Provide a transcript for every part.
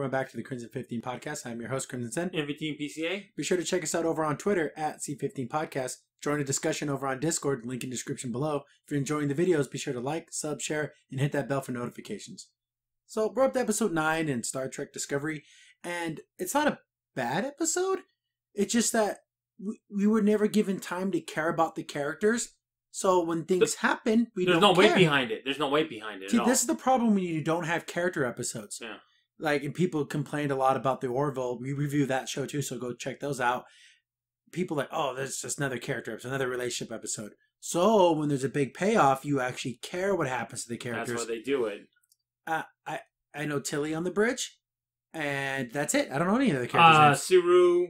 welcome back to the Crimson 15 Podcast. I'm your host, Crimson Sen. M15 PCA. Be sure to check us out over on Twitter at C15 Podcast. Join the discussion over on Discord, link in description below. If you're enjoying the videos, be sure to like, sub, share, and hit that bell for notifications. So we're up to episode 9 in Star Trek Discovery, and it's not a bad episode. It's just that we were never given time to care about the characters. So when things happen, there's no weight behind it. There's no weight behind it. See, this is the problem when you don't have character episodes. Yeah. Like, and people complained a lot about the Orville. We review that show too, so go check those out. People like, oh, there's just another character episode, another relationship episode. So when there's a big payoff, you actually care what happens to the characters. That's why they do it. I know Tilly on the bridge, and that's it. I don't know any of the characters. Suru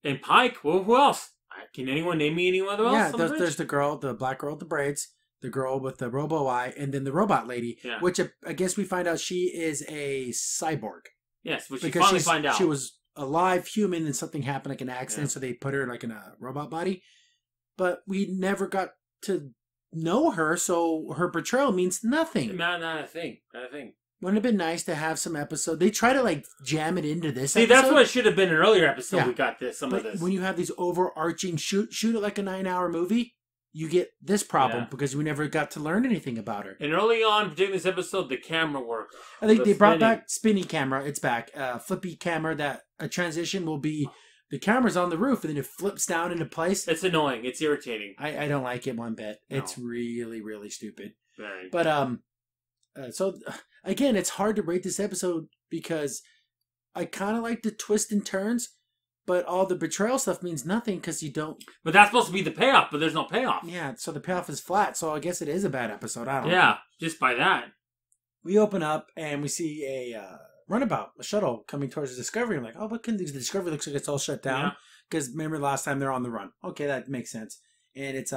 and Pike. Well, who else? Can anyone name me anyone else? Yeah, there's the girl, the black girl with the braids, the girl with the robo eye, and then the robot lady, which I guess we find out she is a cyborg. Yes, which we finally find out. She was alive, human, and something happened, like an accident, so they put her like in a robot body. But we never got to know her, so her portrayal means nothing. Not a thing. Not a thing. Wouldn't it have been nice to have some episode? They try to like jam it into this. See, episode. That's what it should have been an earlier episode. Yeah. We got some of this. When you have these overarching shoot it like a 9-hour movie, you get this problem because we never got to learn anything about her. And early on, during this episode, the camera work. I think they brought back spinny camera. It's back. Flippy camera. That a transition will be the camera's on the roof and then it flips down into place. It's annoying. It's irritating. I don't like it one bit. No. It's really, really stupid. Very. But so again, it's hard to rate this episode because I kind of like the twists and turns, but all the betrayal stuff means nothing because you don't. But that's supposed to be the payoff, but there's no payoff. Yeah, so the payoff is flat. So I guess it is a bad episode. I don't know. Yeah, just by that. We open up and we see a runabout, a shuttle coming towards the Discovery. I'm like, oh, but the Discovery looks like it's all shut down because remember last time they're on the run. Okay, that makes sense. And it's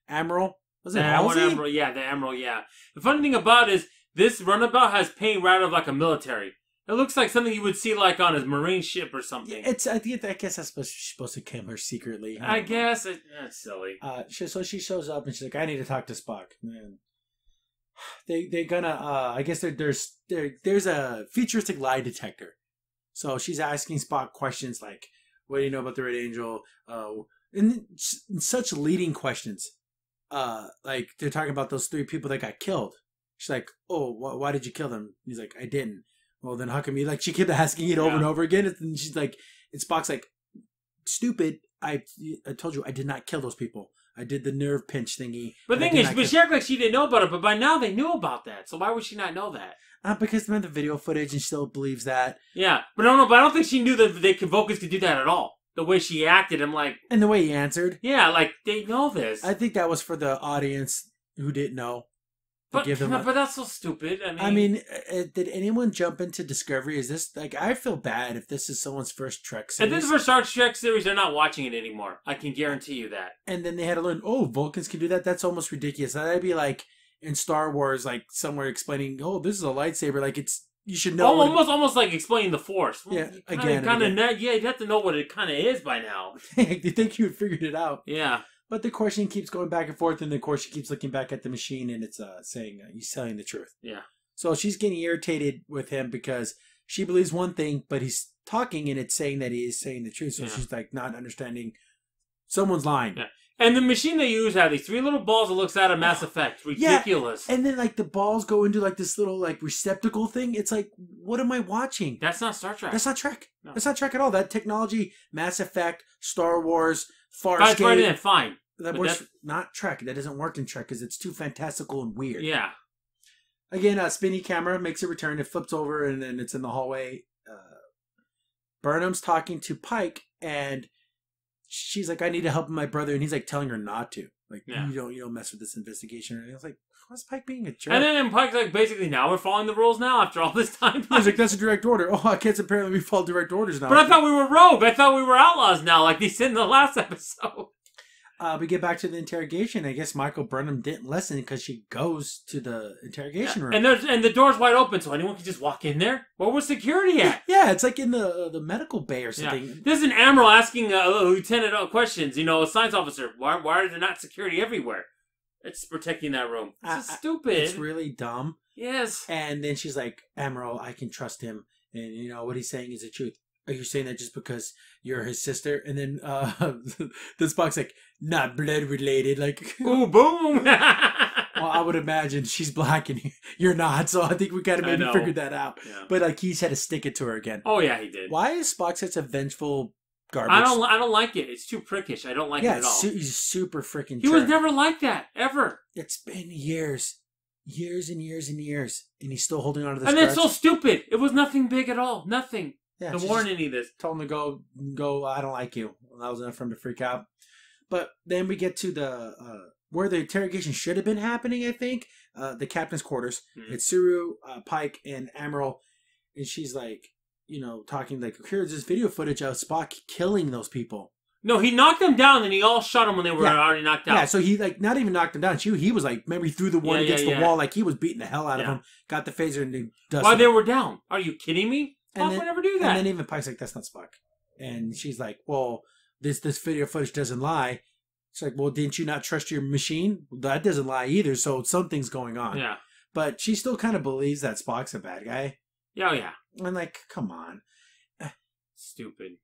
Admiral. Was it Admiral? Yeah, the Admiral. Yeah. The funny thing about it is this runabout has paint right of like a military. It looks like something you would see like on a marine ship or something. I guess that's supposed to come here secretly. I guess that's silly. So she shows up and she's like, I need to talk to Spock. Man, they're gonna. I guess there's a futuristic lie detector. So she's asking Spock questions like, what do you know about the Red Angel? And such leading questions. Like they're talking about those 3 people that got killed. She's like, oh, why did you kill them? He's like, I didn't. Well, then how come you, like, she kept asking it over and over again. And she's like, and Spock's like, stupid. I told you I did not kill those people. I did the nerve pinch thingy. But the thing is, she acted like she didn't know about it, but by now they knew about that. So why would she not know that? Because they had the video footage and she still believes that. Yeah. But I don't think she knew that Vulcans could do that at all. The way she acted, I'm like... And the way he answered. Yeah, like, they know this. I think that was for the audience who didn't know. But that's so stupid. I mean, did anyone jump into Discovery? Is this, like, I feel bad if this is someone's first Trek series. If this is for Star Trek series, they're not watching it anymore. I can guarantee you that. And then they had to learn, oh, Vulcans can do that? That's almost ridiculous. That'd be like in Star Wars, like somewhere explaining, oh, this is a lightsaber. Like, you should know. Almost like explaining the Force. Well, yeah, you'd have to know what it kind of is by now. You think you had figured it out. Yeah. But the question keeps going back and forth, and of course she keeps looking back at the machine, and it's saying he's telling the truth. Yeah. So she's getting irritated with him because she believes one thing, but he's talking, and it's saying that he is saying the truth. So she's like not understanding. Someone's lying. Yeah. And the machine they use had these 3 little balls that looks out of Mass Effect. Ridiculous. Yeah. And then like the balls go into like this little like receptacle thing. It's like, what am I watching? That's not Star Trek. That's not Trek. No. That's not Trek at all. That technology, Mass Effect, Star Wars, Farscape. Right in, fine. That works not Trek. That doesn't work in Trek because it's too fantastical and weird. Yeah. Again, spinny camera makes a return. It flips over and then it's in the hallway. Burnham's talking to Pike and she's like, I need to help my brother. And he's like telling her not to. Like, you don't mess with this investigation. And I was like, why's Pike being a jerk? And then Pike's like, basically, now we're following the rules now after all this time. He's like, that's a direct order. Oh, I guess apparently we follow direct orders now. But I thought we were rogue. I thought we were outlaws now, like they said in the last episode. We get back to the interrogation. I guess Michael Burnham didn't listen because she goes to the interrogation room. And the door's wide open, so anyone can just walk in there. Where was security at? Yeah, it's like in the medical bay or something. Yeah. There's an admiral asking a lieutenant questions, a science officer. Why are there not security everywhere? It's protecting that room. It's stupid. It's really dumb. Yes. And then she's like, Admiral, I can trust him. And you know what he's saying is the truth. Are you saying that just because you're his sister? And then the Spock's like, not blood related. Like, ooh, boom. well, I would imagine she's black and you're not. So I think we kind of maybe figured that out. Yeah. But like he's had to stick it to her again. Oh yeah, he did. Why is Spock such a vengeful garbage? I don't like it. It's too prickish. I don't like it at all. He's super freaking. He was never like that ever. It's been years and years and years, and he's still holding on to this. And it's so stupid. It was nothing big at all. Nothing. Yeah, there weren't any of this. Told him to go. I don't like you. Well, that was enough for him to freak out. But then we get to the where the interrogation should have been happening. I think the captain's quarters. Mm-hmm. It's Suru, Pike, and Admiral, and she's like, you know, talking like, here's this video footage of Spock killing those people. No, he knocked them down, and he all shot them when they were already knocked out. Yeah, so he like not even knocked them down. He was like, remember, he threw the one against the wall, like he was beating the hell out of him. Got the phaser and dusted. While they were down. Are you kidding me? Spock would never do that. And then even Pike's like, that's not Spock. And she's like, well, this video footage doesn't lie. She's like, well, didn't you not trust your machine? That doesn't lie either. So something's going on. Yeah. But she still kind of believes that Spock's a bad guy. Oh yeah. And like, come on. Stupid.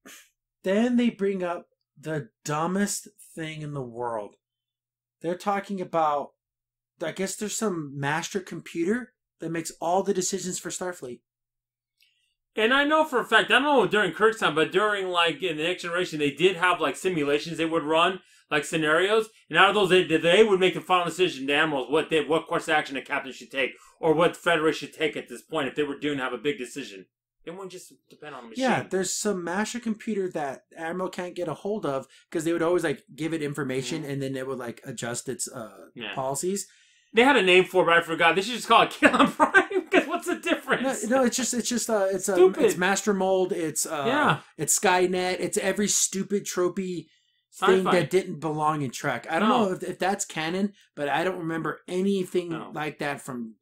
Then they bring up the dumbest thing in the world. They're talking about, I guess there's some master computer that makes all the decisions for Starfleet. And I know for a fact, I don't know during Kirk's time, but during like in the Next Generation, they did have like simulations they would run, like scenarios, and out of those, they would make the final decision to Admirals what course of action the captain should take, or what the Federation should take at this point if they were doing have a big decision. It wouldn't just depend on the machine. Yeah, there's some master computer that Admiral can't get a hold of because they would always like give it information and then it would like adjust its policies. They had a name for it, but I forgot. They should just call it Kill on Prime. Because what's the difference? No, it's stupid. It's Master Mold. It's Skynet. It's every stupid tropey thing that didn't belong in Trek. I don't know if that's canon, but I don't remember anything like that from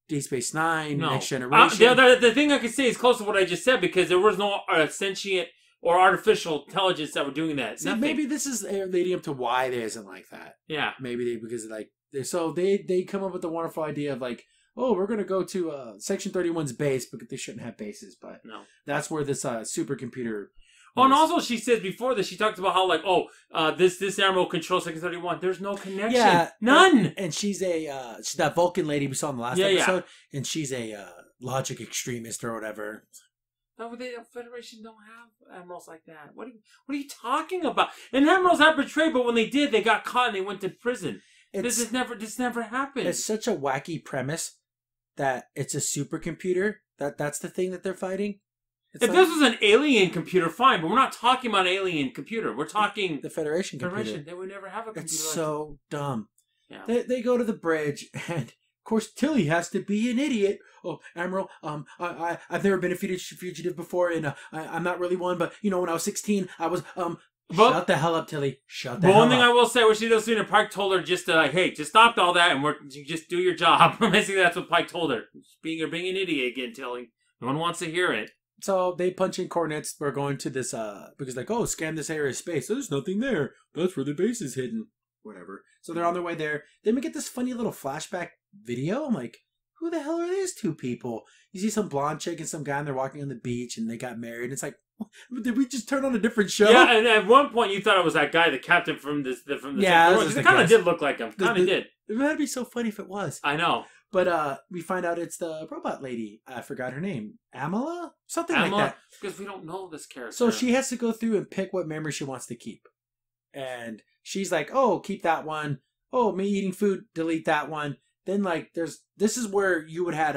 Deep Space Nine, Next Generation. The thing I can say is close to what I just said because there was no sentient or artificial intelligence that were doing that. See, maybe this is leading up to why there isn't like that. Yeah, maybe because like. So they come up with the wonderful idea of like, oh, we're going to go to Section 31's base, but they shouldn't have bases. But that's where this supercomputer... Oh, and also she says before this, she talks about how like, this Admiral controls Section 31. There's no connection. Yeah. None! And she's she's that Vulcan lady we saw in the last episode. Yeah. And she's a logic extremist or whatever. No, the Federation don't have admirals like that. What are you talking about? And admirals have betrayed, but when they did, they got caught and they went to prison. This never happened. It's such a wacky premise that it's a supercomputer. That's the thing that they're fighting. If this was an alien computer, fine, but we're not talking about an alien computer. We're talking the Federation computer. They would never have a computer. It's so dumb. Yeah. They go to the bridge, and of course Tilly has to be an idiot. Oh, Admiral, I've never been a fugitive before, and I'm not really one. But you know, when I was 16, I was shut the hell up, Tilly. Shut the hell up. One thing I will say, what she does soon, and Pike told her just to like, hey, just stop all that, and you just do your job. Basically, that's what Pike told her. You're being an idiot again, Tilly. No one wants to hear it. So they punch in coordinates. We're going to this because like, oh, scan this area of space. There's nothing there. That's where the base is hidden. Whatever. So they're on their way there. Then we get this funny little flashback video. I'm like, who the hell are these two people? You see some blonde chick and some guy, and they're walking on the beach, and they got married. It's like, did we just turn on a different show? Yeah, and at one point you thought it was that guy, the captain from the it kind of did look like him. Kind of did. It would be so funny if it was. I know. But we find out it's the robot lady. I forgot her name. Amala? Something like that. Because we don't know this character. So she has to go through and pick what memory she wants to keep. And she's like, oh, keep that one. Oh, me eating food, delete that one. Then like this is where you would have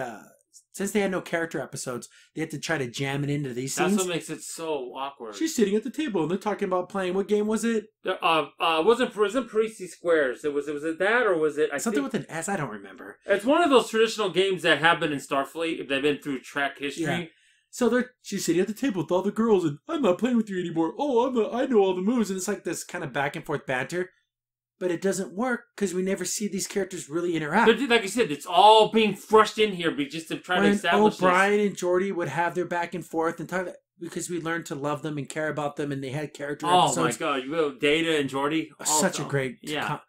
since they had no character episodes, they had to try to jam it into these scenes. That's what makes it so awkward. She's sitting at the table and they're talking about playing. What game was it? Wasn't Parisi Squares. Was it that or was it something with an S? I don't remember. It's one of those traditional games that have been in Starfleet. They've been through Trek history. Yeah. So she's sitting at the table with all the girls and I'm not playing with you anymore. Oh, I know all the moves, and it's like this kind of back and forth banter. But it doesn't work because we never see these characters really interact. But like I said, it's all being rushed in here just to try to establish this. Brian and Geordi would have their back and forth and talk because we learned to love them and care about them, and they had character episodes. Oh my god, Data and Geordi. Such a great... Yeah.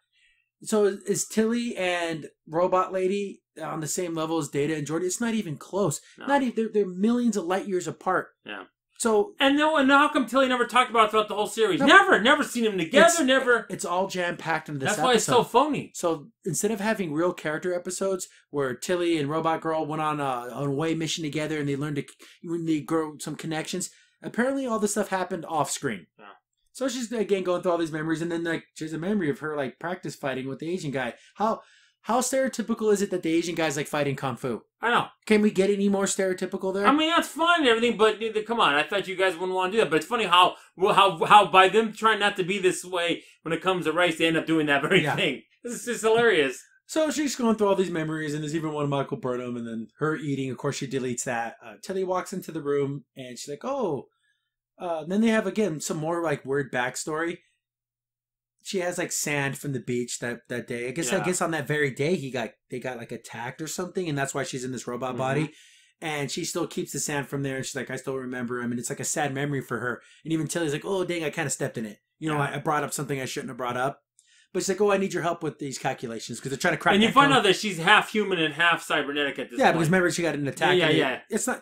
So is Tilly and Robot Lady on the same level as Data and Jordan? It's not even close. No. Not even. They're millions of light years apart. Yeah. So and how come Tilly never talked about it throughout the whole series? No, never seen them together. Never. It's all jam packed into this. That's why it's so phony. So instead of having real character episodes where Tilly and Robot Girl went on a away mission together and they learned they grow some connections, apparently all this stuff happened off screen. Yeah. So she's again going through all these memories, and then like she's a memory of her like practice fighting with the Asian guy. How stereotypical is it that the Asian guy's like fighting kung fu? I know. Can we get any more stereotypical there? I mean, that's fine and everything, but come on. I thought you guys wouldn't want to do that. But it's funny how by them trying not to be this way when it comes to race, they end up doing that very thing. This is just hilarious. So she's going through all these memories, and there's even one of Michael Burnham, and then her eating. Of course, she deletes that. Tilly walks into the room, and she's like, oh. Then they have, again, some more like weird backstory. She has like sand from the beach that day. I guess on that very day they got like attacked or something, and that's why she's in this robot body. And she still keeps the sand from there, and she's like, I still remember him, and it's like a sad memory for her. And even Tilly's like, oh dang, I kind of stepped in it. I brought up something I shouldn't have brought up. But she's like, oh, I need your help with these calculations because they're trying to crack. And you find out that she's half human and half cybernetic at this point. Yeah, because remember she got an attack. Yeah. It's not.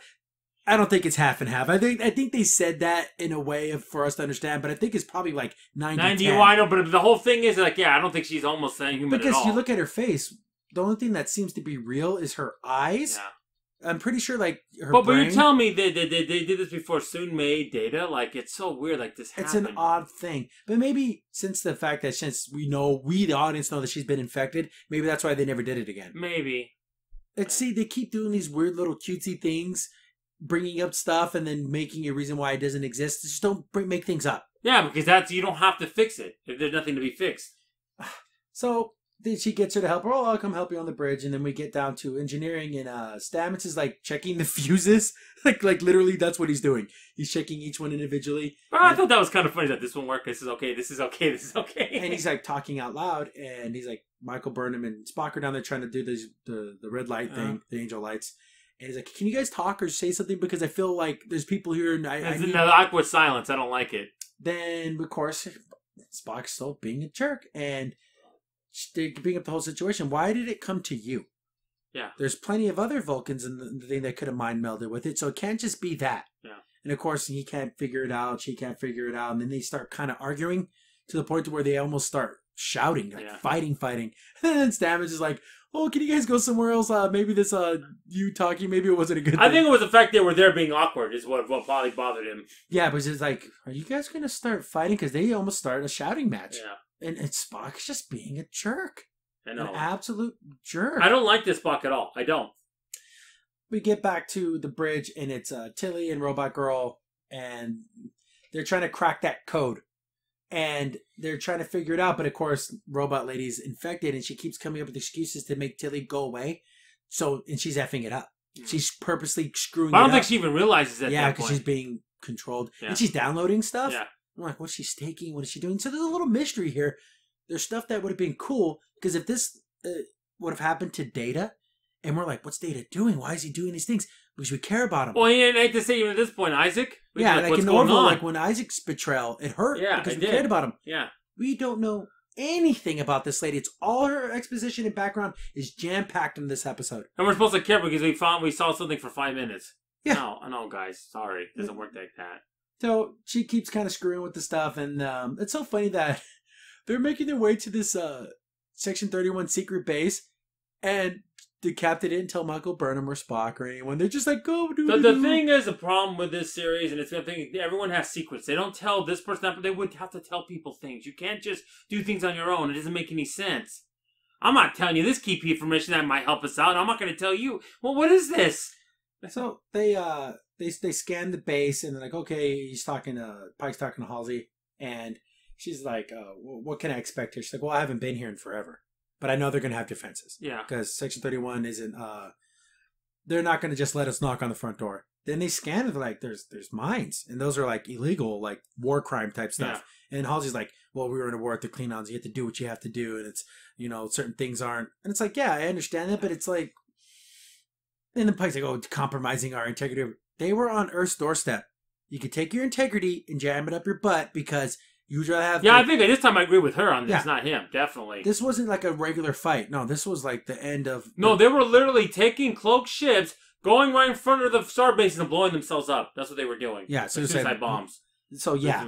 I don't think it's half and half. I think they said that in a way for us to understand, but I think it's probably like 90. Well, I know, but the whole thing is like, I don't think she's almost saying human because at all. You look at her face, the only thing that seems to be real is her eyes. Yeah. I'm pretty sure like her brain. But you're telling me they did this before Soon made Data? Like, it's so weird like this happened. It's an odd thing. But maybe since the audience know that she's been infected, maybe that's why they never did it again. Maybe. See, they keep doing these weird little cutesy things, bringing up stuff and then making a reason why it doesn't exist. Just don't make things up. Yeah, because you don't have to fix it if there's nothing to be fixed. So then she gets her to help her. Oh, I'll come help you on the bridge. And then we get down to engineering, and Stamets is like checking the fuses. like literally that's what he's doing. He's checking each one individually. Oh, I thought that was kind of funny that this won't work. This is okay. This is okay. This is okay. And he's like talking out loud, and he's like, Michael Burnham and Spock are down there trying to do the red light thing, the angel lights. And he's like, can you guys talk or say something? Because I feel like there's people here. And it's an awkward silence. I don't like it. Then, of course, Spock's still being a jerk. And they bring up the whole situation. Why did it come to you? Yeah. There's plenty of other Vulcans in the thing that could have mind melded with it. So it can't just be that. Yeah. And of course, he can't figure it out. She can't figure it out. And then they start kind of arguing to the point where they almost start shouting, like fighting. And then Stamets is like, oh, can you guys go somewhere else? Maybe this, you talking, maybe it wasn't a good thing. I think it was the fact they were there being awkward is what probably bothered him. Yeah, but it's like, are you guys going to start fighting? Because they almost started a shouting match. Yeah. And Spock's just being a jerk. I know. An absolute jerk. I don't like this Spock at all. I don't. We get back to the bridge, and it's Tilly and Robot Girl, and they're trying to crack that code. And they're trying to figure it out, but of course, Robot Lady's infected, and she keeps coming up with excuses to make Tilly go away. And she's effing it up. She's purposely screwing it up. I don't think she even realizes that. Yeah, because she's being controlled. Yeah. And she's downloading stuff. Yeah. I'm like, what's she staking? What is she doing? So there's a little mystery here. There's stuff that would have been cool, because if this would have happened to Data, and we're like, what's Data doing? Why is he doing these things? Because we care about him. Well, I hate to say even at this point, Isaac. Like in Orville, like when Isaac's betrayal, it hurt because we cared about him. Yeah. We don't know anything about this lady. It's all her exposition and background is jam-packed in this episode. And we're supposed to care because we saw something for 5 minutes. Yeah. No, I know, guys. Sorry. It doesn't work like that. So she keeps kind of screwing with the stuff, and it's so funny that they're making their way to this Section 31 secret base, and the captain didn't tell Michael Burnham or Spock or anyone. They're just like, go do it. The thing is, the problem with this series, and it's the thing, everyone has secrets. They don't tell this person that, but they would have to tell people things. You can't just do things on your own. It doesn't make any sense. I'm not telling you this key information that might help us out. I'm not going to tell you. Well, what is this? So they scan the base, and they're like, okay, Pike's talking to Halsey, and she's like, what can I expect here? She's like, well, I haven't been here in forever. But I know they're going to have defenses. Yeah. Because Section 31 isn't, they're not going to just let us knock on the front door. Then they scan it, they're like, there's mines. And those are like illegal, like war crime type stuff. Yeah. And Halsey's like, well, we were in a war with the Klingons. You have to do what you have to do. And it's, certain things aren't. And it's like, yeah, I understand that. But it's like, and then Pike's like, oh, compromising our integrity. They were on Earth's doorstep. You could take your integrity and jam it up your butt because You'd rather have... Yeah, I think this time I agree with her on this, not him. Definitely. This wasn't like a regular fight. No, this was like the end of... No, they were literally taking cloaked ships, going right in front of the star bases and blowing themselves up. That's what they were doing. Yeah, suicide bombs. So, yeah.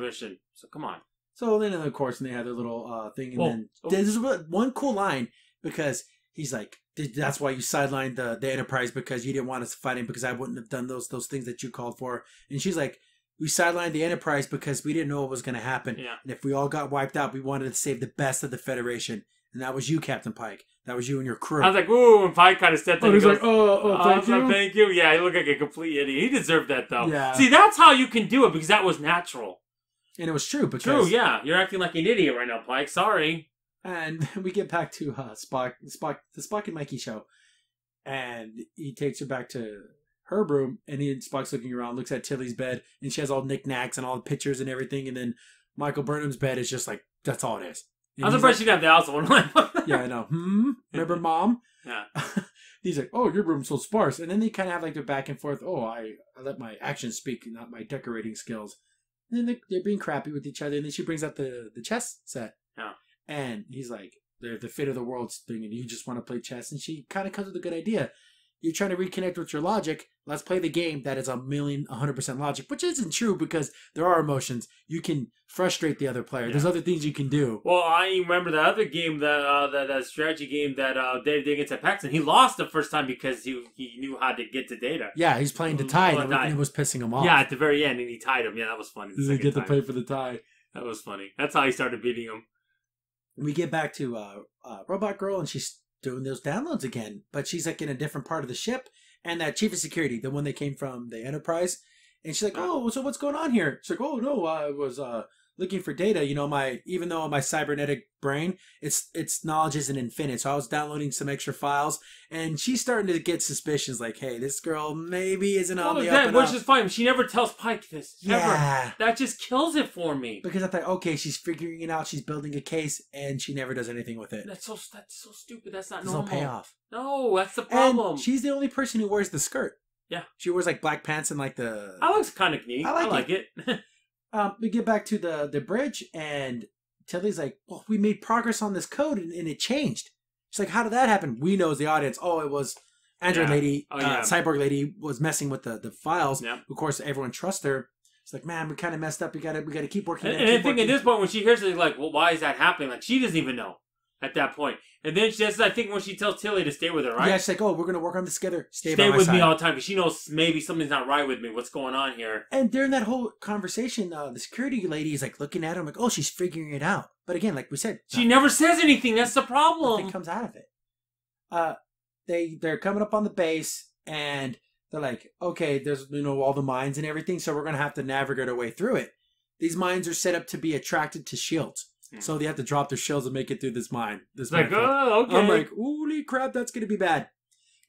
So, come on. So, then, of course, they had their little thing. And then there's one cool line because he's like, that's why you sidelined the Enterprise because you didn't want us fighting because I wouldn't have done those things that you called for. And she's like, we sidelined the Enterprise because we didn't know what was going to happen. Yeah. And if we all got wiped out, we wanted to save the best of the Federation. And that was you, Captain Pike. That was you and your crew. I was like, ooh, and Pike kind of stepped in and goes, thank you. Thank you. Yeah, he looked like a complete idiot. He deserved that, though. Yeah. See, that's how you can do it because that was natural. And it was true. True, yeah. You're acting like an idiot right now, Pike. Sorry. And we get back to Spock, the Spock and Mikey show. And he takes her back to her room, and Spock's looking around, looks at Tilly's bed, and she has all knickknacks and all the pictures and everything. And then Michael Burnham's bed is just like, that's all it is. And I'm surprised she didn't have the house one. Yeah, I know. Remember, Mom? Yeah. He's like, oh, your room's so sparse. And then they kind of have like their back and forth. Oh, I let my actions speak, not my decorating skills. And then they're being crappy with each other. And then she brings out the chess set. Yeah. And he's like, the fate of the world's thing, and you just want to play chess. And she kind of comes with a good idea. You're trying to reconnect with your logic. Let's play the game that is 100% logic, which isn't true because there are emotions. You can frustrate the other player. Yeah. There's other things you can do. Well, I remember the other game, that strategy game that Data did against Paxton. He lost the first time because he knew how to get to Data. Yeah, he's playing to tie, and it was pissing him off. Yeah, at the very end, and he tied him. Yeah, that was funny. He get to play for the tie. That was funny. That's how he started beating him. We get back to Robot Girl, and she's doing those downloads again, but she's like in a different part of the ship, and that chief of security, the one that came from the Enterprise, and she's like, oh, so what's going on here? She's like, oh no, I was looking for data. You know, even though my cybernetic brain, its knowledge isn't infinite, so I was downloading some extra files, and she's starting to get suspicions, like, hey, this girl maybe isn't on the up and up. Which is fine. She never tells Pike this. Yeah. Ever. That just kills it for me. Because I thought, okay, she's figuring it out, she's building a case, and she never does anything with it. That's so stupid. That's not There's normal. no payoff. No, that's the problem. And she's the only person who wears the skirt. Yeah. She wears like black pants and like the... That looks kind of neat. I like it. We get back to the bridge, and Tilly's like, well, we made progress on this code, and it changed. She's like, how did that happen? We know as the audience, it was Android lady, Cyborg lady was messing with the files. Yeah. Of course, everyone trusts her. It's like, man, we kind of messed up. We got to keep working. And I think at this point, when she hears it, like, well, why is that happening? Like, she doesn't even know at that point. And then I think when she tells Tilly to stay with her, right? Yeah, she's like, oh, we're going to work on this together. Stay with me all the time because she knows maybe something's not right with me. What's going on here? And during that whole conversation, the security lady is like looking at him like, oh, she's figuring it out. But again, like we said, she never says anything. That's the problem. Nothing comes out of it. They're coming up on the base, and they're like, okay, there's all the mines and everything, so we're going to have to navigate our way through it. These mines are set up to be attracted to shields. So they have to drop their shields and make it through this mine. Oh, okay. I'm like, holy crap, that's going to be bad.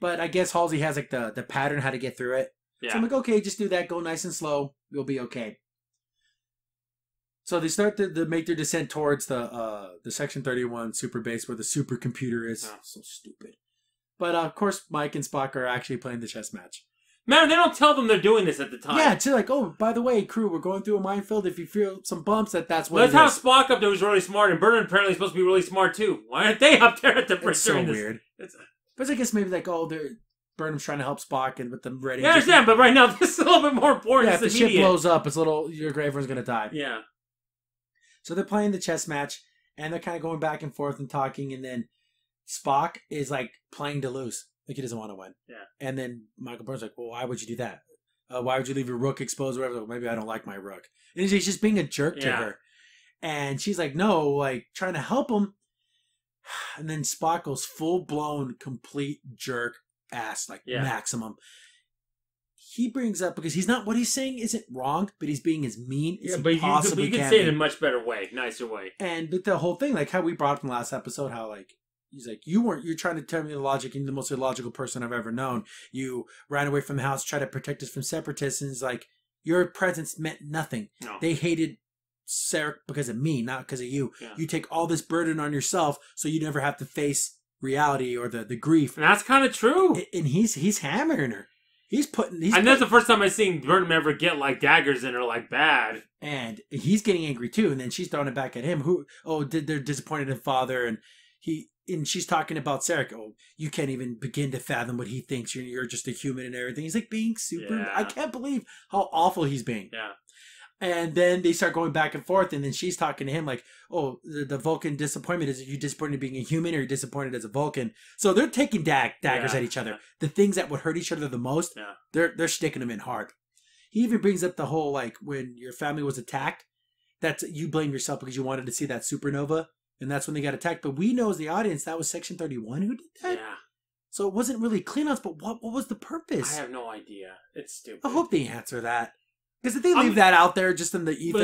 But I guess Halsey has like the pattern how to get through it. Yeah. So I'm like, okay, just do that. Go nice and slow. You'll be okay. So they start to make their descent towards the Section 31 super base where the supercomputer is. Oh, so stupid. But of course, Mike and Spock are actually playing the chess match. Man, they don't tell them they're doing this at the time. Yeah, it's like, oh, by the way, crew, we're going through a minefield. If you feel some bumps, that's what let's have Spock up there who's really smart, and Burnham apparently supposed to be really smart too. Why aren't they up there at the bridge? It's so weird. But I guess maybe like, Burnham's trying to help Spock and with them ready. Yeah, I understand, but right now this is a little bit more important. Yeah, if the ship blows up, it's everyone's going to die. Yeah. So they're playing the chess match, and they're kind of going back and forth and talking, and then Spock is like playing to lose. Like he doesn't want to win. Yeah. And then Michael Burnham's like, well, why would you do that? Why would you leave your rook exposed or whatever? Maybe I don't like my rook. And he's just being a jerk to her. And she's like, no, like trying to help him. And then Spock goes full-blown, complete jerk ass, like maximum. He brings up, because he's not, what he's saying isn't wrong, but he's being as mean as he possibly can. You can say it in a much better way, nicer way. And but the whole thing, like how we brought up in the last episode, how like, he's like, you're trying to tell me the logic, and you're the most illogical person I've ever known. You ran away from the house, tried to protect us from separatists, and it's like, your presence meant nothing. No. They hated Sarek because of me, not because of you. Yeah. You take all this burden on yourself, so you never have to face reality or the grief. And that's kind of true. And he's hammering her. And that's the first time I've seen Burnham ever get like daggers in her, like bad. And he's getting angry too, and then she's throwing it back at him. They're disappointed in father, and she's talking about Sarek. Oh, you can't even begin to fathom what he thinks. You're just a human and everything. He's like being super. Yeah. I can't believe how awful he's being. Yeah. And then they start going back and forth, and then she's talking to him like, "Oh, the Vulcan disappointment is, are you disappointed in being a human, or are you disappointed as a Vulcan?" So they're taking daggers at each other. The things that would hurt each other the most, they're sticking them in hard. He even brings up the whole like when your family was attacked, that's you blame yourself because you wanted to see that supernova, and that's when they got attacked. But we know as the audience that was Section 31 who did that. Yeah. So it wasn't really Klingons, but what was the purpose? I have no idea. It's stupid. I hope they answer that. Because if they leave that out there just in the ether...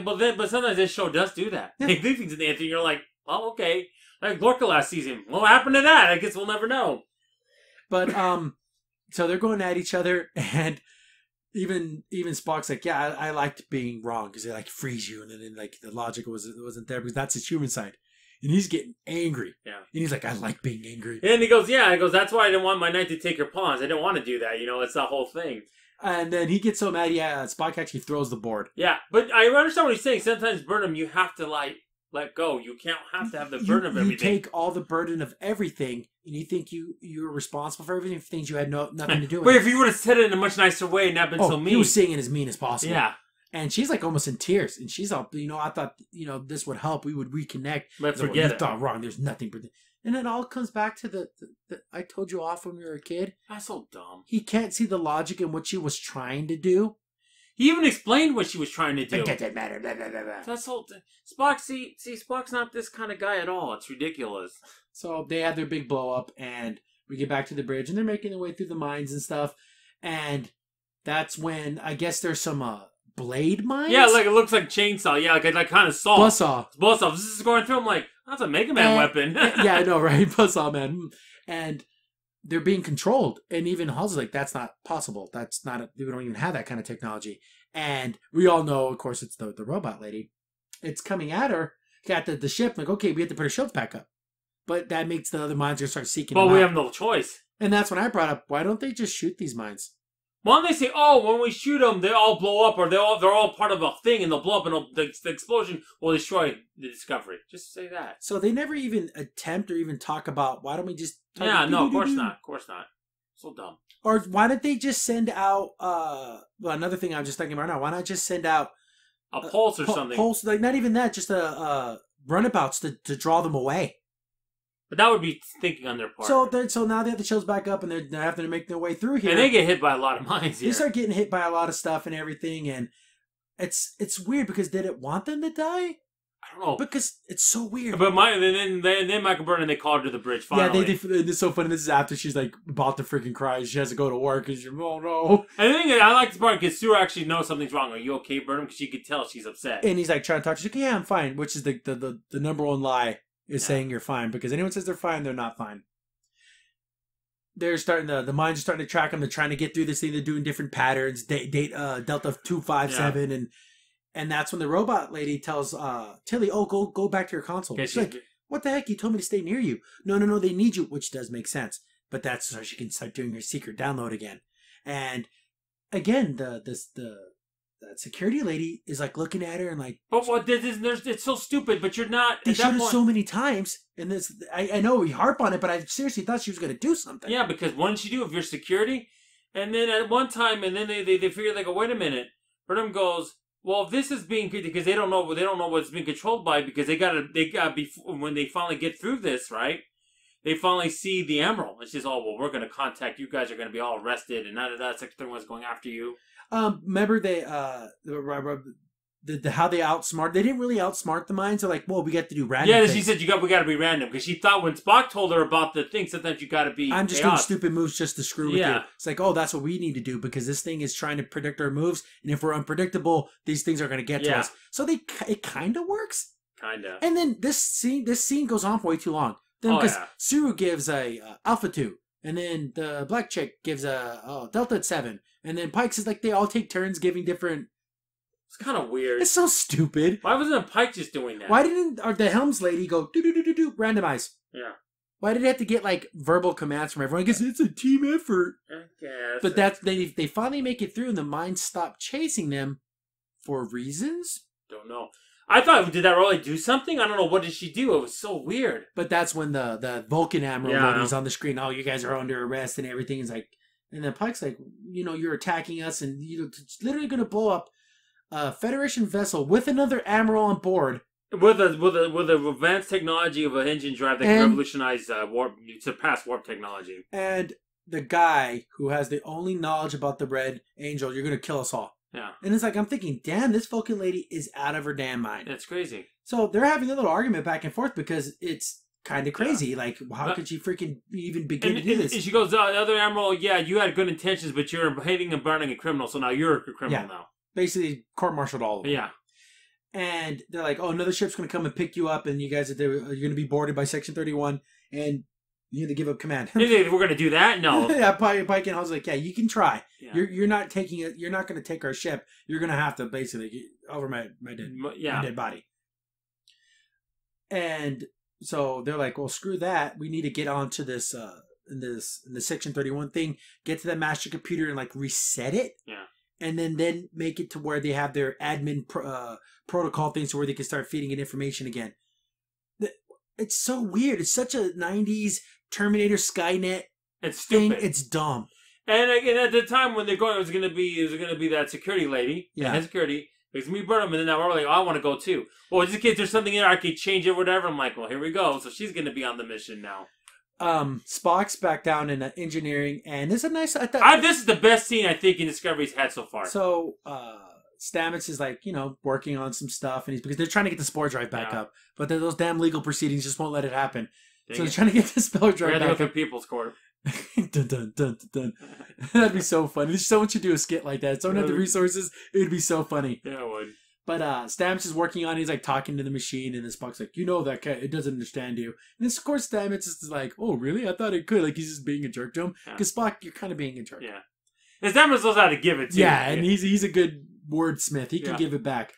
But sometimes this show does do that. Yeah. They leave things in the ether and you're like, oh, okay. Like Lorca last season. What happened to that? I guess we'll never know. But, so they're going at each other, and even Spock's like, yeah, I liked being wrong, because it, like, frees you, and then, like, the logic wasn't there, because that's his human side. And he's getting angry. Yeah. And he's like, I like being angry. And he goes, that's why I didn't want my knight to take her pawns. I didn't want to do that. It's the whole thing. And then he gets so mad, Spock actually throws the board. Yeah, but I understand what he's saying. Sometimes Burnham, you have to, like, let go. You can't have to have the burden of everything. You take all the burden of everything, and you think you're responsible for everything, for things you had nothing to do with. But if you would have said it in a much nicer way and not been so mean. He was saying it as mean as possible. Yeah. And she's, like, almost in tears. And she's all, I thought, this would help. We would reconnect. But forget it. You thought wrong. There's nothing. And it all comes back to the I told you off when we were a kid. That's so dumb. He can't see the logic in what she was trying to do. He even explained what she was trying to do. It doesn't matter. Blah, blah, blah, blah. That's all. Spock, see, Spock's not this kind of guy at all. It's ridiculous. So they have their big blow up, and we get back to the bridge, and they're making their way through the mines and stuff. And that's when I guess there's some blade mines. Yeah, like it looks like chainsaw. Yeah, like kind of saw. Buzzsaw. This is going through. I'm like, that's a Mega Man weapon. Yeah, I know, right? Buzzsaw, man. And they're being controlled. And even Halsey's like, that's not possible. That's not, we don't even have that kind of technology. And we all know, of course, it's the robot lady. It's coming at her, at the ship. Like, okay, we have to put her shields back up. But that makes the other mines start seeking them out. We have no choice. And that's when I brought up, why don't they just shoot these mines? Why don't they say, when we shoot them, they all blow up, or they're all part of a thing, and they'll blow up, and the explosion will destroy the Discovery. Just say that. So they never even attempt or even talk about, why don't we just... Yeah, no, of course not. Of course not. So dumb. Or why don't they just send out... another thing I'm just thinking about now. Why not just send out... A pulse or something. Pulse, like not even that, just a runabouts to draw them away. But that would be thinking on their part. So now they have the shields back up, and they're having to make their way through here. And they get hit by a lot of mines here. They start getting hit by a lot of stuff and everything, and it's weird, because did it want them to die? I don't know. Because it's so weird. But then Michael Burnham, they called her to the bridge finally. Yeah, it's so funny. This is after she's like about to freaking cry. She has to go to work, and she's, oh no. And the thing is, I like this part because Sue actually knows something's wrong. Are you okay, Burnham? Because she could tell she's upset. And he's like trying to talk. She's like, yeah, I'm fine. Which is the number one lie. Is saying you're fine, because anyone says they're fine, they're not fine. They're starting the mines are starting to track them. They're trying to get through this thing. They're doing different patterns. Delta 257, and that's when the robot lady tells Tilly, "Oh, go back to your console." She's like, "What the heck? You told me to stay near you." No, they need you, which does make sense. But that's so she can start doing her secret download again. And again, the security lady is like looking at her and like, but what it's so stupid. But you're not. They showed it so many times, and this I know we harp on it, but I seriously thought she was going to do something. Yeah, because what did she do if you're security? And then at one time, and then they figure, they go, wait a minute. Burnham goes, well, if this is being, because they don't know what it's being controlled by, because they gotta be, when they finally get through this, right? They finally see the Emerald. It's just, we're going to contact you guys. Are going to be all arrested, and Sector 31's going after you. Remember they how they outsmart? They didn't really outsmart the mines. They're like, well, we got to do random. Yeah, things. She said we got to be random, because she thought when Spock told her about the thing, sometimes you got to be. I'm just doing stupid moves just to screw with you. It's like, that's what we need to do, because this thing is trying to predict our moves, and if we're unpredictable, these things are going to get to us. So it kind of works. Kind of. And then this scene goes on for way too long. Then because Suru gives a Alpha 2, and then the black chick gives a Delta 7, and then Pike says like they all take turns giving different. It's kind of weird. It's so stupid. Why wasn't Pike just doing that? Why didn't the Helms lady go do randomize? Yeah. Why did it have to get like verbal commands from everyone? I guess it's a team effort. I guess. But that's they finally make it through, and the mines stop chasing them for reasons. Don't know. I thought, did that really do something? I don't know. What did she do? It was so weird. But that's when the Vulcan Admiral is on the screen. Oh, you guys are under arrest and everything. Is like, and then Pike's like, you're attacking us, and it's literally going to blow up a Federation vessel with another admiral on board. With a advanced technology of an engine drive that can revolutionize surpass warp technology. And the guy who has the only knowledge about the Red Angel, you're going to kill us all. Yeah. And it's like, I'm thinking, damn, this Vulcan lady is out of her damn mind. That's crazy. So they're having a little argument back and forth because it's kind of crazy. Yeah. Like, how could she freaking even begin to do this? And she goes, the other admiral, yeah, you had good intentions, but you're hating and burning a criminal, so now you're a criminal now. Basically, court-martialed all of them. Yeah. And they're like, oh, another ship's going to come and pick you up, and you guys you're going to be boarded by Section 31, and you need to give a command. We're going to do that? No. Yeah, Pike and Hall's like, yeah, you can try. Yeah. You're not taking it. You're not going to take our ship. You're going to have to basically get over my dead body. And so they're like, well, screw that. We need to get onto this in the Section 31 thing. Get to the master computer and like reset it. Yeah. And then make it to where they have their admin protocol things to where they can start feeding it information again. It's so weird. It's such a 90s Terminator Skynet thing. It's dumb. And again, at the time when they're going, it was gonna be that security lady. Yeah. Head security. It's gonna be Burnham, and then now we're like, oh, I want to go too. Well, just in case there's something in there, I could change it or whatever. I'm like, well, here we go. So she's gonna be on the mission now. Spock's back down in engineering, and it's a nice. This is the best scene I think in Discovery's had so far. So, Stamets is like, working on some stuff, and because they're trying to get the spore drive back up, but those damn legal proceedings just won't let it happen. They're trying to get the spore drive back up. People's Court. Dun, dun, dun, dun, dun. That'd be so funny. Someone should do a skit like that. Someone had the resources. It would be so funny. Yeah, it would. But Stamets is working on it. He's like talking to the machine, and then Spock's like, that cat, it doesn't understand you. And of course Stamets is like, oh, really? I thought it could. Like, he's just being a jerk to him. Because Spock, you're kind of being a jerk. Yeah. And Stamets knows how to give it to you. Yeah, and he's a good wordsmith. He can give it back.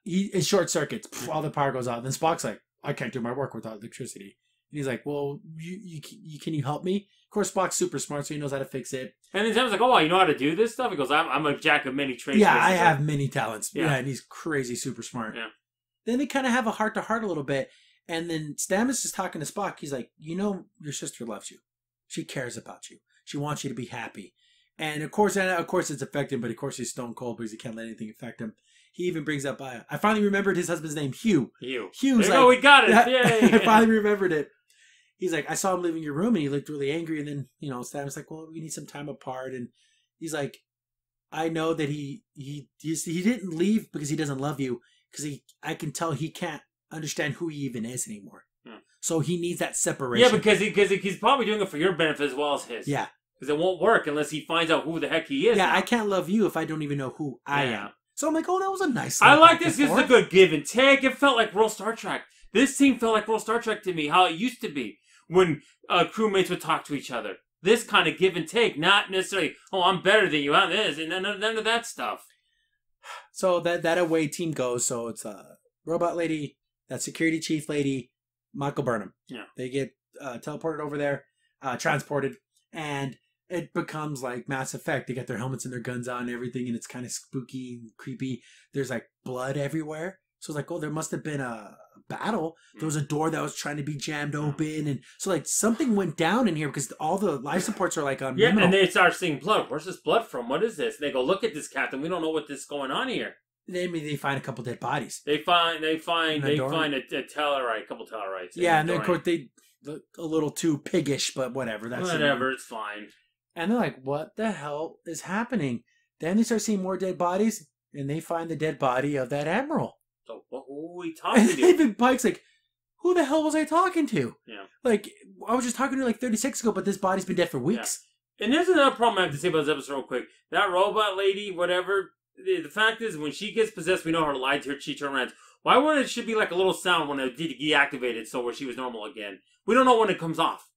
It short circuits. All the power goes out. And then Spock's like, I can't do my work without electricity. And he's like, well, can you help me? Of course, Spock's super smart, so he knows how to fix it. And then Sam's like, oh, you know how to do this stuff? He goes, I'm a jack of many trades. Yeah, I have many talents. Yeah, and he's crazy super smart. Yeah. Then they kind of have a heart-to-heart a little bit. And then Stamets is talking to Spock. He's like, your sister loves you. She cares about you. She wants you to be happy. And of course it's affecting him, but of course he's stone cold because he can't let anything affect him. He even brings up, I finally remembered his husband's name, Hugh. Hugh's like, we got it. Yay. I finally remembered it. He's like, I saw him leaving your room, and he looked really angry. And then, Stamets like, well, we need some time apart. And he's like, I know that he didn't leave because he doesn't love you, because I can tell he can't understand who he even is anymore. Yeah. So he needs that separation. Yeah, because he's probably doing it for your benefit as well as his. Yeah. Because it won't work unless he finds out who the heck he is. Yeah, now. I can't love you if I don't even know who I am. So I'm like, oh, that was a nice. I like this. This is a good give and take. It felt like real Star Trek. This scene felt like real Star Trek to me, how it used to be when crewmates would talk to each other. This kind of give and take, not necessarily, oh, I'm better than you on this, and none of that stuff. So that away team goes. So it's a robot lady, that security chief lady, Michael Burnham. Yeah. They get teleported over there, transported, and it becomes like Mass Effect. They get their helmets and their guns on and everything, and it's kind of spooky and creepy. There's like blood everywhere. So it's like, oh, there must have been a battle. There was a door that was trying to be jammed open. And so like something went down in here because all the life supports are like on. Yeah, and they start seeing blood. Where's this blood from? What is this? And they go, look at this, Captain. We don't know what is going on here. They find a couple dead bodies. They find a Tellurite, a couple Tellurites. Yeah, and then of course they look a little too piggish, but whatever. It's fine. And they're like, what the hell is happening? Then they start seeing more dead bodies, and they find the dead body of that admiral. So who are we talking to? Even Pike's like, who the hell was I talking to? Yeah. Like, I was just talking to her like 30 seconds ago, but this body's been dead for weeks. Yeah. And there's another problem I have to say about this episode real quick. That robot lady, whatever, the fact is, when she gets possessed, we know her light, she turns around. Why wouldn't it should be like a little sound when it deactivated so where she was normal again? We don't know when it comes off.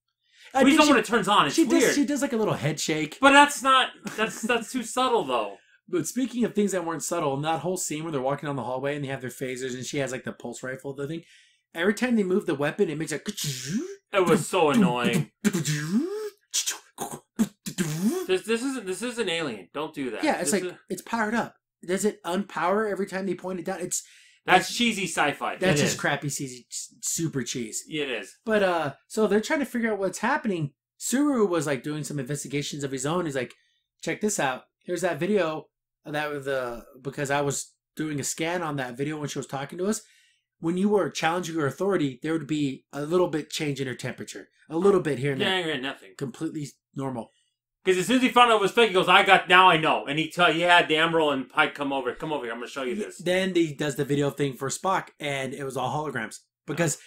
We just know when it turns on. It's weird. She does like a little head shake. But that's too subtle though. But speaking of things that weren't subtle, in that whole scene where they're walking down the hallway and they have their phasers and she has like the pulse rifle, the thing, every time they move the weapon, it makes a... It was so annoying. This isn't Alien. Don't do that. Yeah, it's powered up. Does it unpower every time they point it down? That's cheesy sci-fi. That's just crappy cheesy, super cheese. It is. But so they're trying to figure out what's happening. Suru was like doing some investigations of his own. He's like, check this out. Here's that video of that with because I was doing a scan on that video when she was talking to us. When you were challenging her authority, there would be a little bit change in her temperature. A little bit here and there. Yeah, nothing. Completely normal. Because as soon as he found out it was fake, he goes, now I know. And he had the Emerald and Pike come over here, I'm going to show you this. Then he does the video thing for Spock, and it was all holograms. Because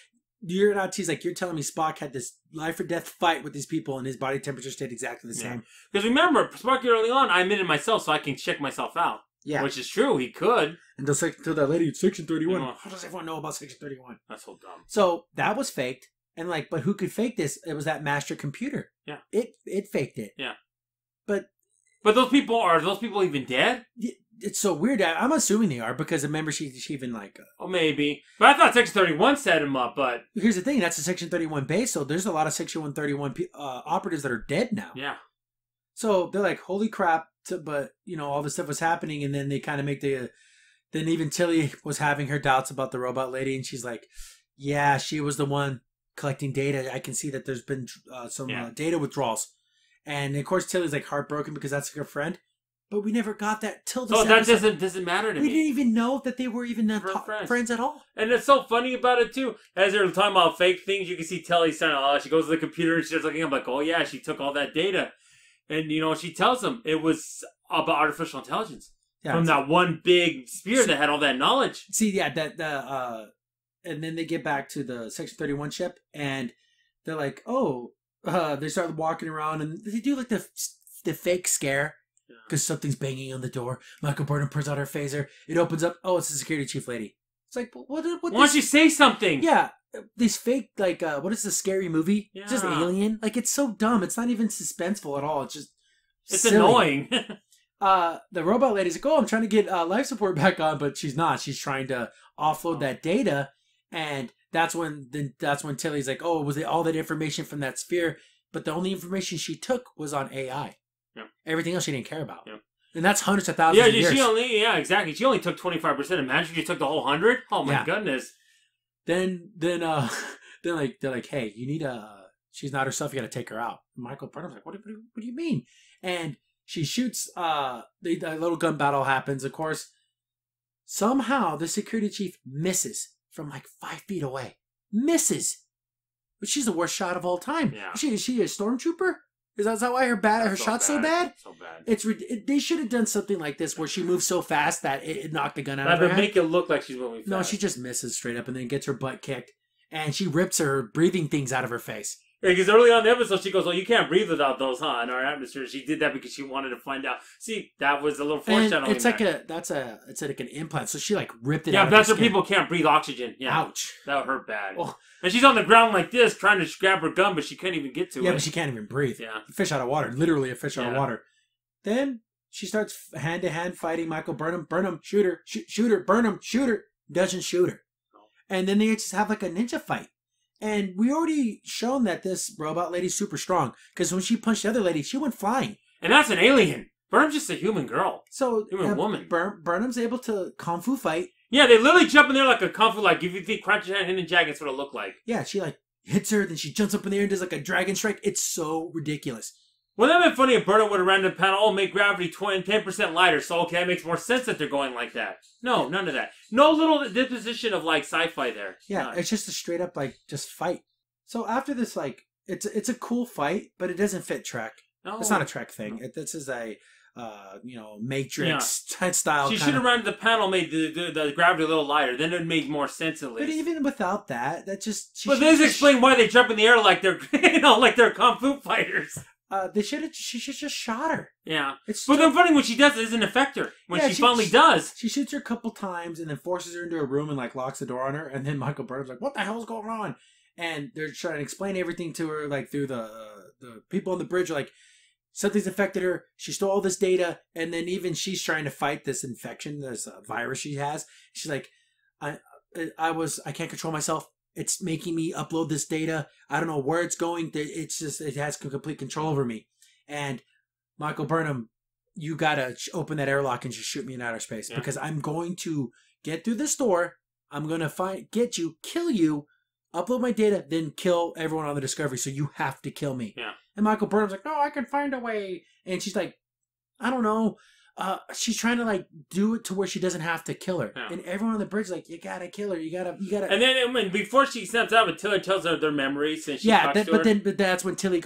he's like, you're telling me Spock had this life or death fight with these people, and his body temperature stayed exactly the same. Because remember, Spock early on, I admitted myself so I can check myself out. Yeah. Which is true, he could. And to that lady, Section 31. How does everyone know about Section 31? That's so dumb. So that was faked. And but who could fake this? It was that master computer. Yeah. It faked it. Yeah. But are those people even dead? It's so weird. I'm assuming they are because remember she even oh, maybe. But I thought Section 31 set him up, but... Here's the thing. That's a Section 31 base, so there's a lot of Section 131 operatives that are dead now. Yeah. So they're like, holy crap. But, all this stuff was happening, and then they kind of make then even Tilly was having her doubts about the robot lady, and she's like, yeah, she was the one collecting data. I can see that there's been some data withdrawals. And, of course, Tilly's like heartbroken because that's her friend. But we never got that till this episode. That doesn't matter to me. We didn't even know that they were even friends at all. And it's so funny about it, too. As they're talking about fake things, you can see Tilly saying, she goes to the computer and she's looking up like, oh, yeah, she took all that data. And, she tells them it was about artificial intelligence. Yeah, from that one big sphere that had all that knowledge. See, yeah, and then they get back to the Section 31 ship, and they're like, they start walking around, and they do like the fake scare, because something's banging on the door. Michael Burnham pulls out her phaser. It opens up. Oh, it's the security chief lady. It's like, what why don't you say something? Yeah. This fake, what is the scary movie? Yeah. Just Alien. It's so dumb. It's not even suspenseful at all. It's just silly. Annoying. The robot lady's like, I'm trying to get life support back on, but she's not. She's trying to offload that data, and that's when Tilly's like, was it all that information from that sphere? But the only information she took was on AI. Yeah. Everything else she didn't care about. Yeah. And that's hundreds of thousands of years. Exactly. She only took 25%. Imagine if you took the whole 100. Oh my goodness. Then they're like, hey, you need she's not herself. You got to take her out. And Michael Burnham's like, what do you mean? And she shoots. The little gun battle happens. Of course, somehow the security chief misses from 5 feet away. Misses, but she's the worst shot of all time. Yeah. Is she a stormtrooper? Is that why her shot's so bad? So bad. They should have done something like this where she moves so fast that it knocked the gun out of her hand. Make it look like she's moving fast. No, she just misses straight up and then gets her butt kicked. And she rips her breathing things out of her face. Yeah, because early on in the episode, she goes, you can't breathe without those, huh, in our atmosphere. She did that because she wanted to find out. See, that was a little foreshadowing. It's like an implant. So she ripped it out. Yeah, that's where people can't breathe oxygen. Yeah. Ouch. That would hurt bad. Oh. And she's on the ground like this, trying to grab her gun, but she can't even get to it. Yeah, but she can't even breathe. Yeah. A fish out of water. Literally a fish out of water. Then she starts hand-to-hand fighting Michael Burnham. Burnham, shoot her. Shoot her. Burnham, shoot her. Doesn't shoot her. And then they just have a ninja fight. And we already shown that this robot lady's super strong. Because when she punched the other lady, she went flying. And that's an alien. Burnham's just a human girl. Human woman. Burnham's able to kung fu fight. Yeah, they literally jump in there like a kung fu, if you think Crouching Tiger, Hidden Dragon, that's what it looked like. Yeah, she hits her, then she jumps up in the air and does a dragon strike. It's so ridiculous. Well, that would have been funny if Burnham would have ran the panel, make gravity 10% lighter, so that makes more sense that they're going like that. No, none of that. No little disposition of sci-fi there. Yeah, None. It's just a straight up just fight. So after this, it's a cool fight, but it doesn't fit Trek. No. It's not a Trek thing. This is a Matrix style. She should have run the panel, made the gravity a little lighter. Then it made more sense at least. But even without that, But they just explain why they jump in the air like they're like they're kung fu fighters. She should just shot her. Yeah. But then funny when she does it doesn't affect her. When she finally does. She shoots her a couple times and then forces her into a room and locks the door on her. And then Michael Burnham's like, what the hell's going on? And they're trying to explain everything to her, through the people on the bridge are something's affected her. She stole all this data. And then even she's trying to fight this infection, this virus she has. She's like, I can't control myself. It's making me upload this data. I don't know where it's going. It's just, it has complete control over me. And Michael Burnham, you gotta open that airlock and just shoot me in outer space because I'm going to get through this door. I'm gonna get you, kill you, upload my data, then kill everyone on the Discovery. So you have to kill me. Yeah. And Michael Burnham's like, no, I can find a way. And she's like, I don't know. She's trying to like do it to where she doesn't have to kill her. Yeah. And everyone on the bridge is like, you gotta kill her. You gotta. And then before she snaps out, Tilly tells her their memories. And she but that's when Tilly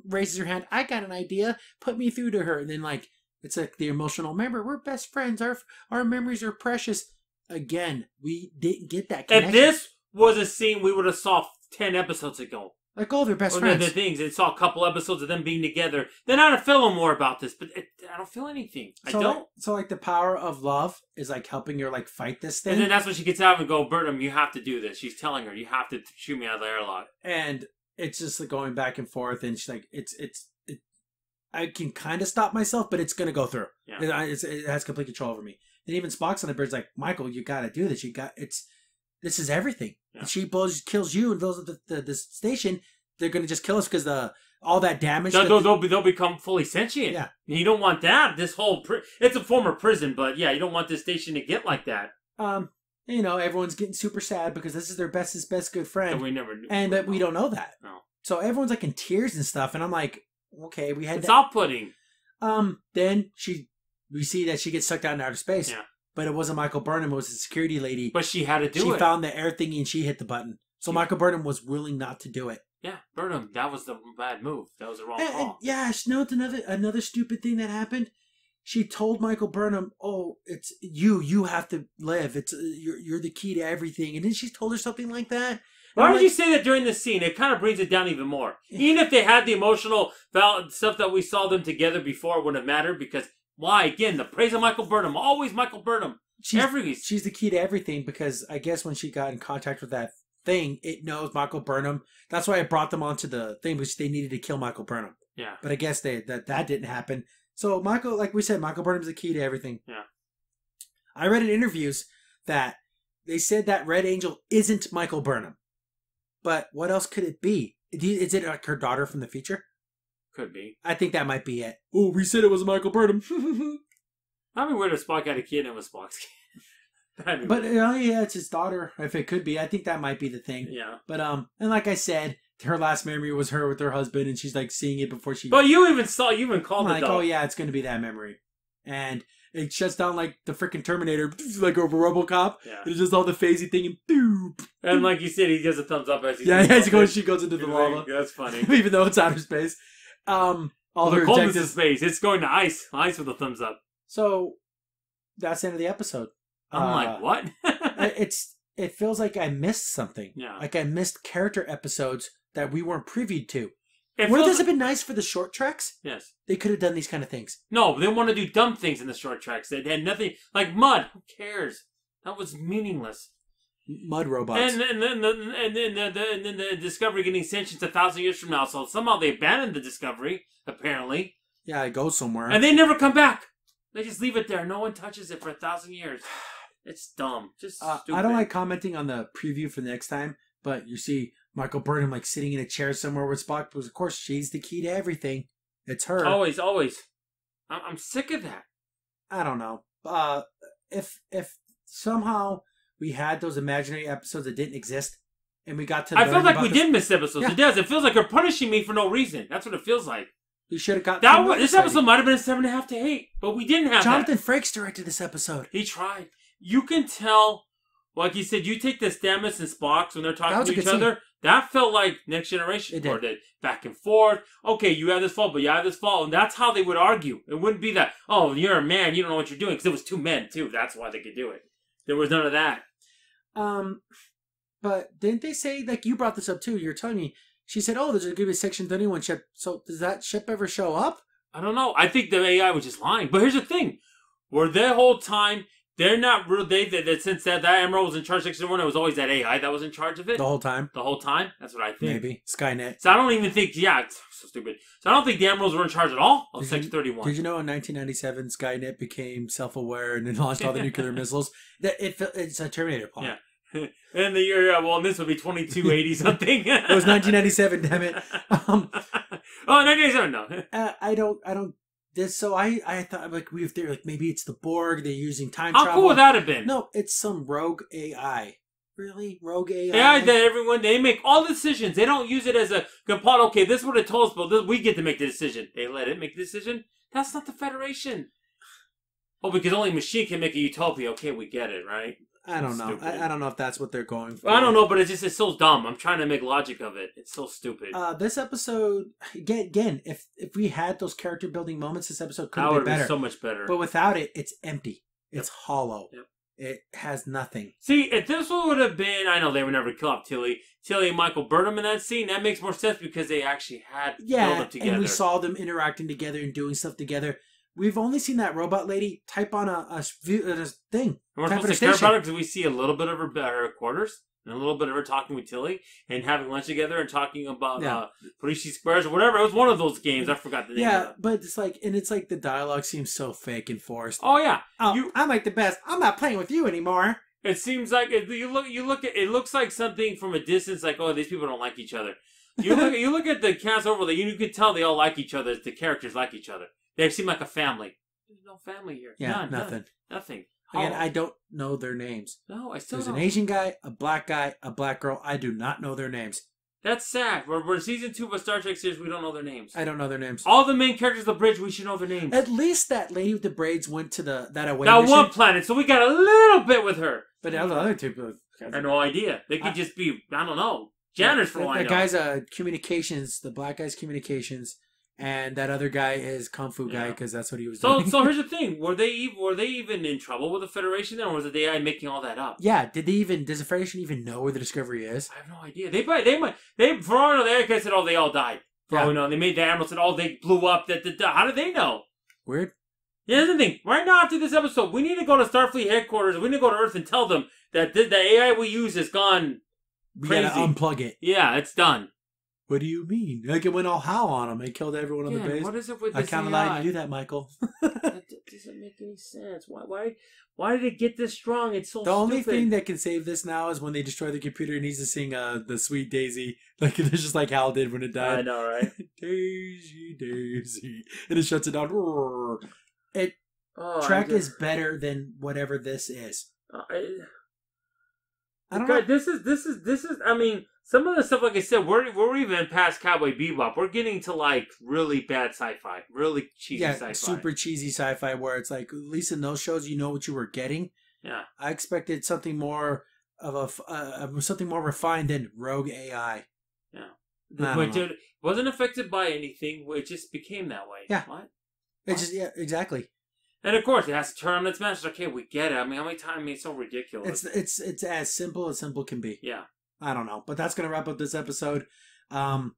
raises her hand. I got an idea. Put me through to her. And then like, it's like the emotional, remember, we're best friends. Our memories are precious. Again, we didn't get that connection. If this was a scene we would have saw 10 episodes ago. Like, oh, they're best friends. The things. And saw a couple episodes of them being together. Then I'd have felt more about this. But I don't feel anything. So, I don't. So, like, the power of love is, like, helping her, like, fight this thing. And then that's when she gets out and go, Burnham, you have to do this. She's telling her, you have to shoot me out of the airlock. And it's just, like, going back and forth. And she's like, I can kind of stop myself, but it's going to go through. Yeah. It has complete control over me. And even Spock's on the bridge like, Michael, you got to do this. This is everything. Yeah. If she kills you and blows up the station, they're going to just kill us because all that damage. They'll become fully sentient. Yeah. And you don't want that. This whole it's a former prison, but yeah, you don't want this station to get like that. You know, everyone's getting super sad because this is their best good friend. And we never knew. And we don't know that. No. So everyone's like in tears and stuff, and I'm like, okay, we had. It's off-putting. Then we see that she gets sucked out in outer space. Yeah. But it wasn't Michael Burnham, it was a security lady. But she had to do it. She found the air thingy and she hit the button. So Michael Burnham was willing not to do it. Yeah, Burnham, that was the bad move. That was the wrong call. And, yeah, you know what's another stupid thing that happened? She told Michael Burnham, "Oh, it's you have to live. It's you're the key to everything." And then she told her something like that. Why would you say that during this scene? It kind of brings it down even more. Even if they had the emotional stuff that we saw them together before, it wouldn't have mattered because why? Again, the praise of Michael Burnham. Always Michael Burnham. She's the key to everything because I guess when she got in contact with that thing, it knows Michael Burnham. That's why I brought them onto the thing because they needed to kill Michael Burnham. Yeah. But I guess that didn't happen. So Michael, like we said, Michael Burnham's the key to everything. Yeah. I read in interviews that they said that Red Angel isn't Michael Burnham. But what else could it be? Is it like her daughter from the future? Could be. I think that might be it. Oh, we said it was Michael Burnham. I mean, weird if Spock had a kid and it was Spock's kid. But yeah, it's his daughter. If it could be, I think that might be the thing. Yeah. But and like I said, her last memory was her with her husband, and she's like seeing it before she. But you even called it like, oh yeah, it's going to be that memory, and it shuts down like the freaking Terminator, like over RoboCop. Yeah. It's just all the phasey thing and boop. And like you said, he gives a thumbs up as he she goes into the lava. That's funny, even though it's outer space. All the coldness of space. It's going to ice with a thumbs up. So that's the end of the episode. I'm like, what? It feels like I missed something. Yeah. Like I missed character episodes that we weren't previed to. Wouldn't this have been nice for the short treks? Yes. They could have done these kind of things. No, they want to do dumb things in the short treks. They had nothing like mud. Who cares? That was meaningless. Mud robots. And then the Discovery getting sentience 1,000 years from now. So somehow they abandoned the Discovery. Apparently. Yeah, it goes somewhere. And they never come back. They just leave it there. No one touches it for 1,000 years. It's dumb. Just stupid. I don't like commenting on the preview for the next time, but you see Michael Burnham like sitting in a chair somewhere with Spock because, of course, she's the key to everything. It's her. Always. I'm sick of that. I don't know. If somehow we had those imaginary episodes that didn't exist, and we got to. I feel like we did miss episodes. Yeah. It does. It feels like you're punishing me for no reason. That's what it feels like. We should have got this episode might have been a 7.5 to 8, but we didn't have Jonathan Frakes directed this episode. He tried. You can tell, like you said, you take the Stamets and Spock when they're talking to each other. That felt like Next Generation. It did. Back and forth. Okay, you have this fault, but you have this fault. And that's how they would argue. It wouldn't be that, oh, you're a man, you don't know what you're doing. Because it was two men, too. That's why they could do it. There was none of that. But didn't they say, like you brought this up, too. You're telling me. She said, oh, there's going to be a Section 31 ship. So does that ship ever show up? I don't know. I think the AI was just lying. But here's the thing. Where their whole time, they're not real. Since that Admiral was in charge of Section 31, it was always that AI that was in charge of it. The whole time? The whole time? That's what I think. Maybe. Skynet. So I don't even think, it's so stupid. So I don't think the Admirals were in charge at all of Section 31. Did you know in 1997, Skynet became self-aware and then launched all the nuclear missiles? It's a Terminator plot. Yeah. And the year, well, this would be 2280 something. It was 1997, damn it. 1997, no. I don't. This, so I thought like they're like maybe it's the Borg. They're using time How travel. cool would that have been? No, it's some rogue AI. Really, rogue AI. AI that everyone they make all the decisions. They don't use it as a component. Okay, this is what it told us, but we get to make the decision. They let it make the decision. That's not the Federation. Oh, because only machine can make a utopia. Okay, we get it, right? I don't know. I don't know if that's what they're going for. I don't know, but it's so dumb. I'm trying to make logic of it. It's so stupid. This episode, again, if we had those character building moments, this episode could have been better. So much better. But without it, it's empty. It's hollow. Yep. It has nothing. See, if this one would have been, I know they would never kill off Tilly and Michael Burnham in that scene. That makes more sense because they actually had built up together. And we saw them interacting together and doing stuff together. We've only seen that robot lady type on a thing. And we're supposed to care about her because we see a little bit of her quarters and a little bit of her talking with Tilly and having lunch together and talking about Parisi Squares or whatever. It was one of those games. I forgot the name. Yeah, but it's like, the dialogue seems so fake and forced. Oh yeah, I'm like the best. I'm not playing with you anymore. It seems like you look at it looks like something from a distance. Like, oh, these people don't like each other. You look at the cast overlay. You can tell they all like each other. The characters like each other. They seem like a family. There's no family here. Yeah, nothing. Nothing. Again, I don't know their names. No, I still There's don't. an Asian guy, a black girl. I do not know their names. That's sad. We're season 2 of a Star Trek series. We don't know their names. I don't know their names. All the main characters of the bridge, we should know their names. At least that lady with the braids went to that away mission. One planet, so we got a little bit with her. But the other two people... I have no idea. They could just be, I don't know, janitors for all I know. The guy's communications, the black guy's communications, and that other guy is Kung Fu guy because that's what he was doing. So here's the thing: were they even in trouble with the Federation then, or was it the AI making all that up? Yeah, does the Federation even know where the Discovery is? I have no idea. They for all I know, the AI guy said, "Oh, they all died." For all we know, they made the Admiral said, "Oh, they blew up." How did they know? Weird. Yeah, here's the thing. Right now, after this episode, we need to go to Starfleet headquarters. We need to go to Earth and tell them that the AI we use has gone crazy. We gotta unplug it. Yeah, it's done. What do you mean? Like it went all how on them. It killed everyone on the base. What is it with I this kind of allowed you to do that, Michael. That doesn't make any sense. Why did it get this strong? It's so The only stupid. thing that can save this now is when they destroy the computer. It needs to sing the Sweet Daisy. Like it's just like Hal did when it died. I know, right? Daisy, Daisy. And it shuts it down. Trek is better than whatever this is. I don't know. This is. I mean, some of the stuff, like I said, we're even past Cowboy Bebop. We're getting to like really bad sci-fi, really cheesy sci-fi. Super cheesy sci-fi. Where it's like, at least in those shows, you know what you were getting. Yeah, I expected something more of something more refined than rogue AI. Yeah, but it wasn't affected by anything. It just became that way. Yeah, what? It just exactly. And of course, it has to turn on its masters. Okay, we get it. I mean, how many times? I mean, it's so ridiculous. It's as simple can be. Yeah. I don't know, but that's gonna wrap up this episode. I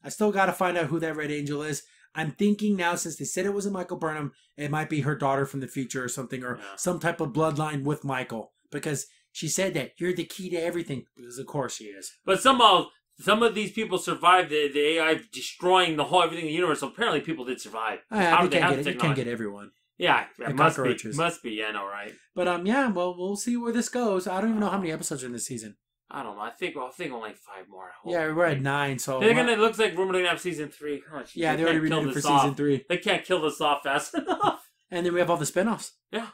still got to find out who that Red Angel is. I'm thinking now, since they said it wasn't Michael Burnham, it might be her daughter from the future or something, or some type of bloodline with Michael, because she said that you're the key to everything. Because of course she is. But somehow, some of these people survived the AI destroying the whole everything in the universe. So apparently, people did survive. How do they have it? You can't get everyone. Yeah, it must be. Must be. Yeah, I know, right? But well, we'll see where this goes. I don't even know how many episodes are in this season. I don't know. I think only 5 more. Yeah, we're at 9. So it looks like we're going to have season 3. Oh, yeah, they already renewed it for season 3. They can't kill this off fast enough. And then we have all the spinoffs. Yeah.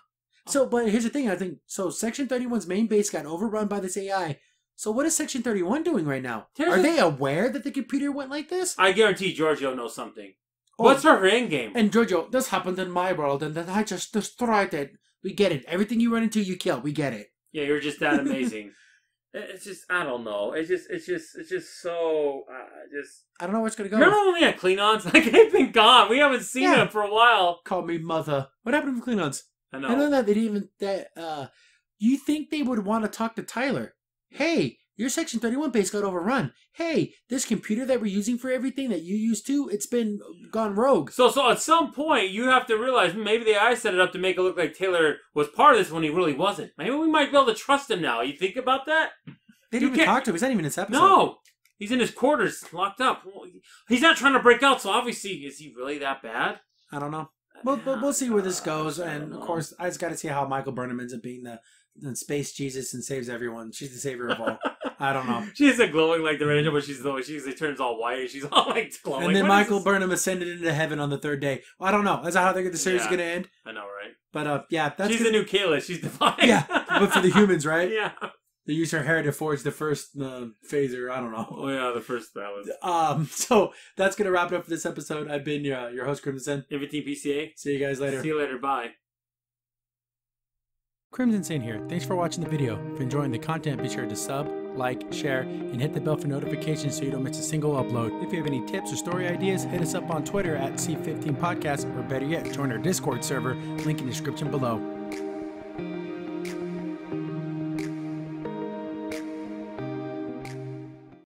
So, but here's the thing. I think so. Section 31's main base got overrun by this AI. So what is Section 31 doing right now? Are they aware that the computer went like this? I guarantee Giorgio knows something. What's her end game? And Giorgio, this happened in my world, and then I just destroyed it. We get it. Everything you run into, you kill. We get it. Yeah, you're just that amazing. It's just, I don't know. It's just so, I don't know where it's going to go. Remember when we had Klingons? Like, they've been gone. We haven't seen them for a while. Call me mother. What happened to the Klingons? I know. I know that they didn't even, you think they would want to talk to Tyler. Hey, your Section 31 base got overrun. Hey, this computer that we're using for everything that you use too, it's been gone rogue. So at some point, you have to realize maybe the AI set it up to make it look like Taylor was part of this when he really wasn't. Maybe we might be able to trust him now. You think about that? They didn't even talk to him. He's not even in this episode. No. He's in his quarters, locked up. He's not trying to break out, so obviously, is he really that bad? I don't know. We'll see where this goes. And, of course, I just got to see how Michael Burnham ends up being Space Jesus and saves everyone. She's the savior of all. I don't know. She isn't glowing like the Red Angel, but it turns all white and she's all like glowing. And then Michael Burnham ascended into heaven on the third day. Well, I don't know. Is that how the series is going to end? I know, right? But yeah, she's the new Kayla. She's divine. Yeah, but for the humans, right? Yeah. They use her hair to forge the first phaser. I don't know. Oh yeah, the first that was. So that's gonna wrap it up for this episode. I've been your host, Crimson. Everything PCA. See you guys later. See you later. Bye. Crimson Saint here. Thanks for watching the video. If you're enjoying the content, be sure to sub, like, share, and hit the bell for notifications so you don't miss a single upload. If you have any tips or story ideas, hit us up on Twitter at C15Podcast, or better yet, join our Discord server. Link in the description below.